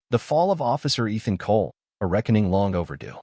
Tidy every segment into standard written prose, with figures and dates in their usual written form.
The fall of Officer Ethan Cole, a reckoning long overdue.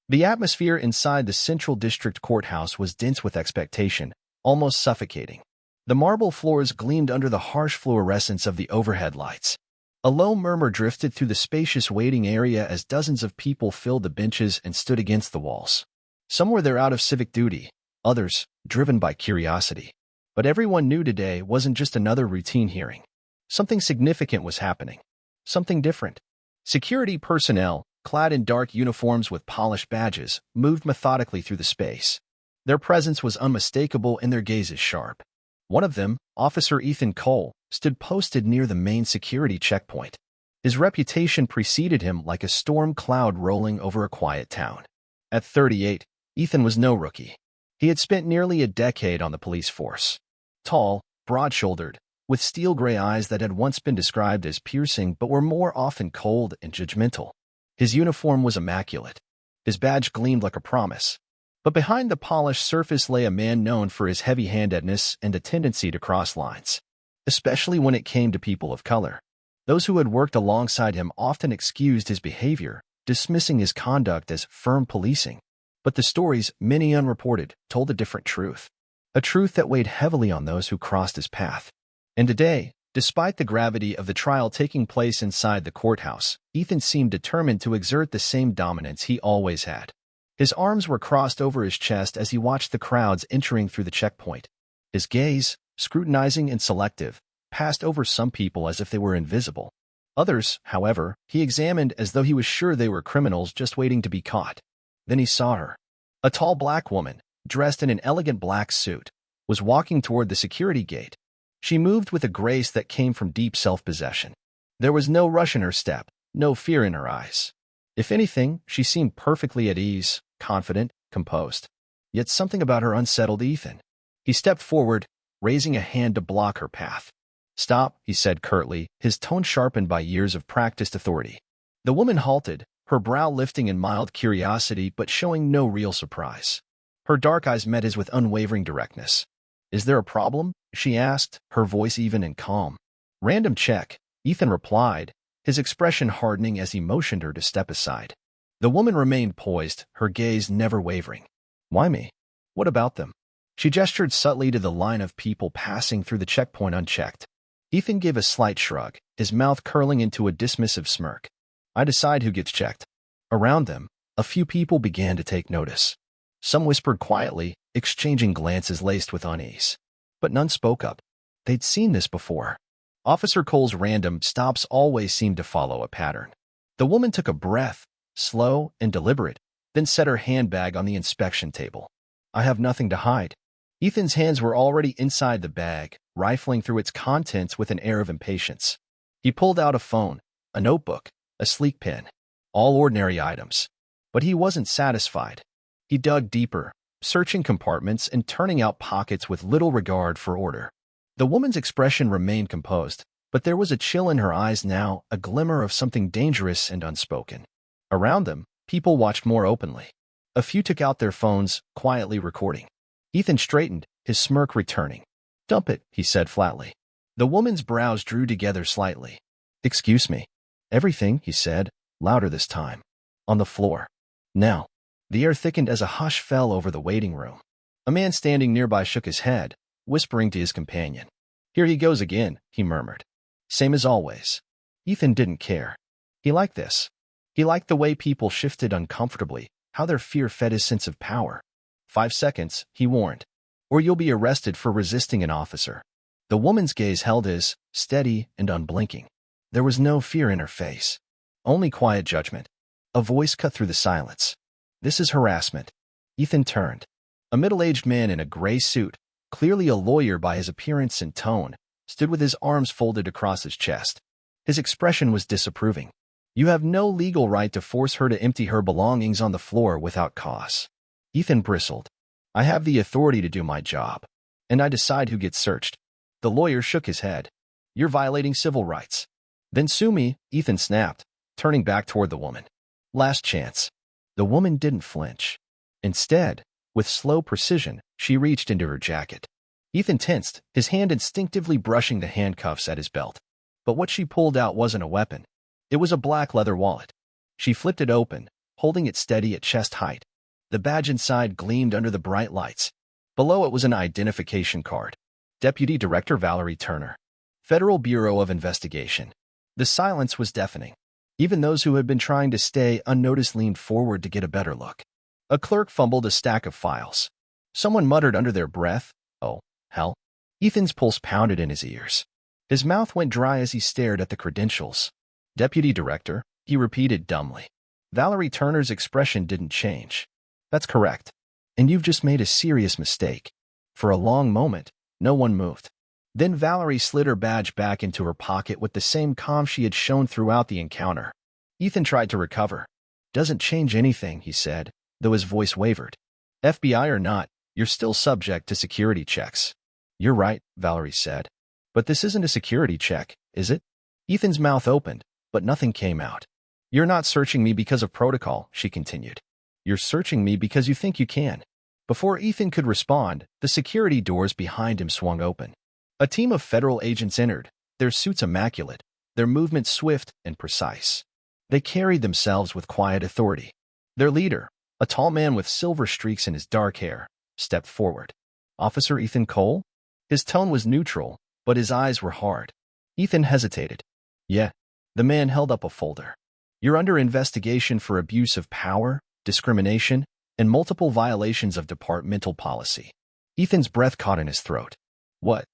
The atmosphere inside the Central District Courthouse was dense with expectation, almost suffocating. The marble floors gleamed under the harsh fluorescence of the overhead lights. A low murmur drifted through the spacious waiting area as dozens of people filled the benches and stood against the walls. Some were there out of civic duty, others driven by curiosity. But everyone knew today wasn't just another routine hearing. Something significant was happening. Something different. Security personnel, clad in dark uniforms with polished badges, moved methodically through the space. Their presence was unmistakable and their gazes sharp. One of them, Officer Ethan Cole, stood posted near the main security checkpoint. His reputation preceded him like a storm cloud rolling over a quiet town. At 38, Ethan was no rookie. He had spent nearly a decade on the police force. Tall, broad-shouldered, with steel gray eyes that had once been described as piercing but were more often cold and judgmental. His uniform was immaculate. His badge gleamed like a promise. But behind the polished surface lay a man known for his heavy-handedness and a tendency to cross lines, especially when it came to people of color. Those who had worked alongside him often excused his behavior, dismissing his conduct as firm policing. But the stories, many unreported, told a different truth. A truth that weighed heavily on those who crossed his path. And today, despite the gravity of the trial taking place inside the courthouse, Ethan seemed determined to exert the same dominance he always had. His arms were crossed over his chest as he watched the crowds entering through the checkpoint. His gaze, scrutinizing and selective, passed over some people as if they were invisible. Others, however, he examined as though he was sure they were criminals just waiting to be caught. Then he saw her. A tall black woman, dressed in an elegant black suit, was walking toward the security gate. She moved with a grace that came from deep self-possession. There was no rush in her step, no fear in her eyes. If anything, she seemed perfectly at ease, confident, composed. Yet something about her unsettled Ethan. He stepped forward, raising a hand to block her path. "Stop," he said curtly, his tone sharpened by years of practiced authority. The woman halted, her brow lifting in mild curiosity but showing no real surprise. Her dark eyes met his with unwavering directness. "Is there a problem?" she asked, her voice even and calm. "Random check," Ethan replied, his expression hardening as he motioned her to step aside. The woman remained poised, her gaze never wavering. "Why me? What about them?" She gestured subtly to the line of people passing through the checkpoint unchecked. Ethan gave a slight shrug, his mouth curling into a dismissive smirk. "I decide who gets checked." Around them, a few people began to take notice. Some whispered quietly, exchanging glances laced with unease. But none spoke up. They'd seen this before. Officer Cole's random stops always seemed to follow a pattern. The woman took a breath, slow and deliberate, then set her handbag on the inspection table. "I have nothing to hide." Ethan's hands were already inside the bag, rifling through its contents with an air of impatience. He pulled out a phone, a notebook, a sleek pen, all ordinary items. But he wasn't satisfied. He dug deeper, searching compartments and turning out pockets with little regard for order. The woman's expression remained composed, but there was a chill in her eyes now, a glimmer of something dangerous and unspoken. Around them, people watched more openly. A few took out their phones, quietly recording. Ethan straightened, his smirk returning. "Dump it," he said flatly. The woman's brows drew together slightly. "Excuse me." "Everything," he said, louder this time. "On the floor. Now." The air thickened as a hush fell over the waiting room. A man standing nearby shook his head, whispering to his companion. "Here he goes again," he murmured. Same as always. Ethan didn't care. He liked this. He liked the way people shifted uncomfortably, how their fear fed his sense of power. 5 seconds, he warned, or you'll be arrested for resisting an officer. The woman's gaze held his, steady and unblinking. There was no fear in her face, only quiet judgment. A voice cut through the silence. "This is harassment." Ethan turned. A middle-aged man in a gray suit, clearly a lawyer by his appearance and tone, stood with his arms folded across his chest. His expression was disapproving. "You have no legal right to force her to empty her belongings on the floor without cause." Ethan bristled. "I have the authority to do my job, and I decide who gets searched." The lawyer shook his head. "You're violating civil rights." "Then sue me," Ethan snapped, turning back toward the woman. "Last chance." The woman didn't flinch. Instead, with slow precision, she reached into her jacket. Ethan tensed, his hand instinctively brushing the handcuffs at his belt. But what she pulled out wasn't a weapon. It was a black leather wallet. She flipped it open, holding it steady at chest height. The badge inside gleamed under the bright lights. Below it was an identification card. Deputy Director Valerie Turner, Federal Bureau of Investigation. The silence was deafening. Even those who had been trying to stay unnoticed leaned forward to get a better look. A clerk fumbled a stack of files. Someone muttered under their breath, "Oh, hell." Ethan's pulse pounded in his ears. His mouth went dry as he stared at the credentials. Deputy Director, he repeated dumbly. Valerie Turner's expression didn't change. That's correct. And you've just made a serious mistake. For a long moment, no one moved. Then Valerie slid her badge back into her pocket with the same calm she had shown throughout the encounter. Ethan tried to recover. Doesn't change anything, he said, though his voice wavered. FBI or not, you're still subject to security checks. You're right, Valerie said. But this isn't a security check, is it? Ethan's mouth opened, but nothing came out. You're not searching me because of protocol, she continued. You're searching me because you think you can. Before Ethan could respond, the security doors behind him swung open. A team of federal agents entered, their suits immaculate, their movements swift and precise. They carried themselves with quiet authority. Their leader, a tall man with silver streaks in his dark hair, stepped forward. Officer Ethan Cole? His tone was neutral, but his eyes were hard. Ethan hesitated. Yeah. The man held up a folder. You're under investigation for abuse of power, discrimination, and multiple violations of departmental policy. Ethan's breath caught in his throat. What?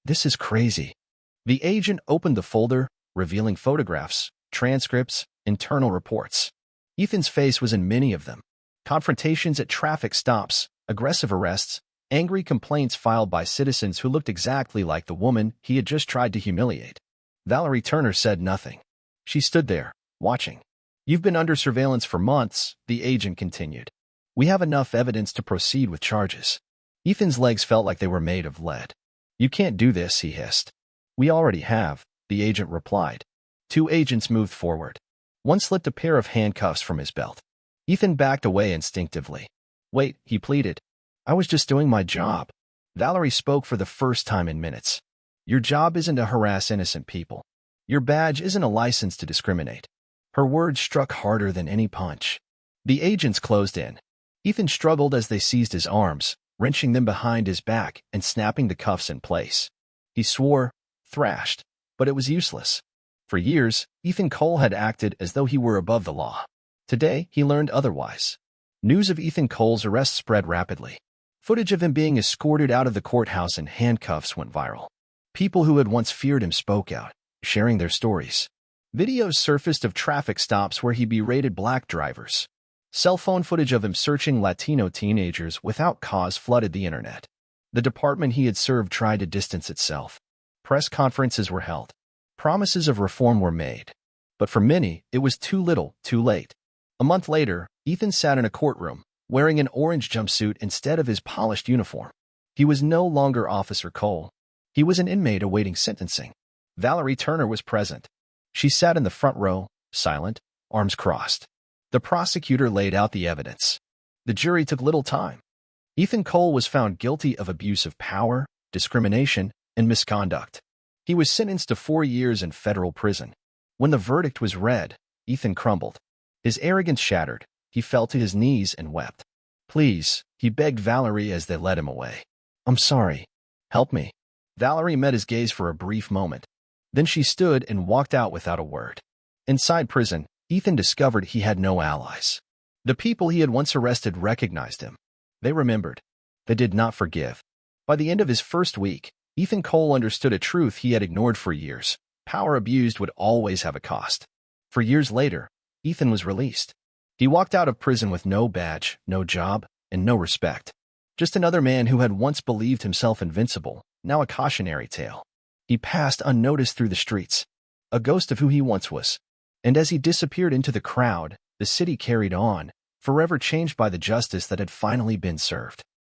This is crazy. The agent opened the folder, revealing photographs, transcripts, internal reports. Ethan's face was in many of them. Confrontations at traffic stops, aggressive arrests, angry complaints filed by citizens who looked exactly like the woman he had just tried to humiliate. Valerie Turner said nothing. She stood there, watching. You've been under surveillance for months, the agent continued. We have enough evidence to proceed with charges. Ethan's legs felt like they were made of lead. You can't do this, he hissed. We already have, the agent replied. Two agents moved forward. One slipped a pair of handcuffs from his belt. Ethan backed away instinctively. Wait, he pleaded. I was just doing my job. Valerie spoke for the first time in minutes. Your job isn't to harass innocent people. Your badge isn't a license to discriminate. Her words struck harder than any punch. The agents closed in. Ethan struggled as they seized his arms, wrenching them behind his back and snapping the cuffs in place. He swore, thrashed, but it was useless. For years, Ethan Cole had acted as though he were above the law. Today, he learned otherwise. News of Ethan Cole's arrest spread rapidly. Footage of him being escorted out of the courthouse in handcuffs went viral. People who had once feared him spoke out, sharing their stories. Videos surfaced of traffic stops where he berated black drivers. Cell phone footage of him searching Latino teenagers without cause flooded the internet. The department he had served tried to distance itself. Press conferences were held. Promises of reform were made. But for many, it was too little, too late. A month later, Ethan sat in a courtroom, wearing an orange jumpsuit instead of his polished uniform. He was no longer Officer Cole. He was an inmate awaiting sentencing. Valerie Turner was present. She sat in the front row, silent, arms crossed. The prosecutor laid out the evidence. The jury took little time. Ethan Cole was found guilty of abuse of power, discrimination, and misconduct. He was sentenced to 4 years in federal prison. When the verdict was read, Ethan crumbled. His arrogance shattered. He fell to his knees and wept. Please, he begged Valerie as they led him away. I'm sorry. Help me. Valerie met his gaze for a brief moment. Then she stood and walked out without a word. Inside prison, Ethan discovered he had no allies. The people he had once arrested recognized him. They remembered. They did not forgive. By the end of his first week, Ethan Cole understood a truth he had ignored for years. Power abused would always have a cost. For years later, Ethan was released. He walked out of prison with no badge, no job, and no respect. Just another man who had once believed himself invincible, now a cautionary tale. He passed unnoticed through the streets, a ghost of who he once was. And as he disappeared into the crowd, the city carried on, forever changed by the justice that had finally been served.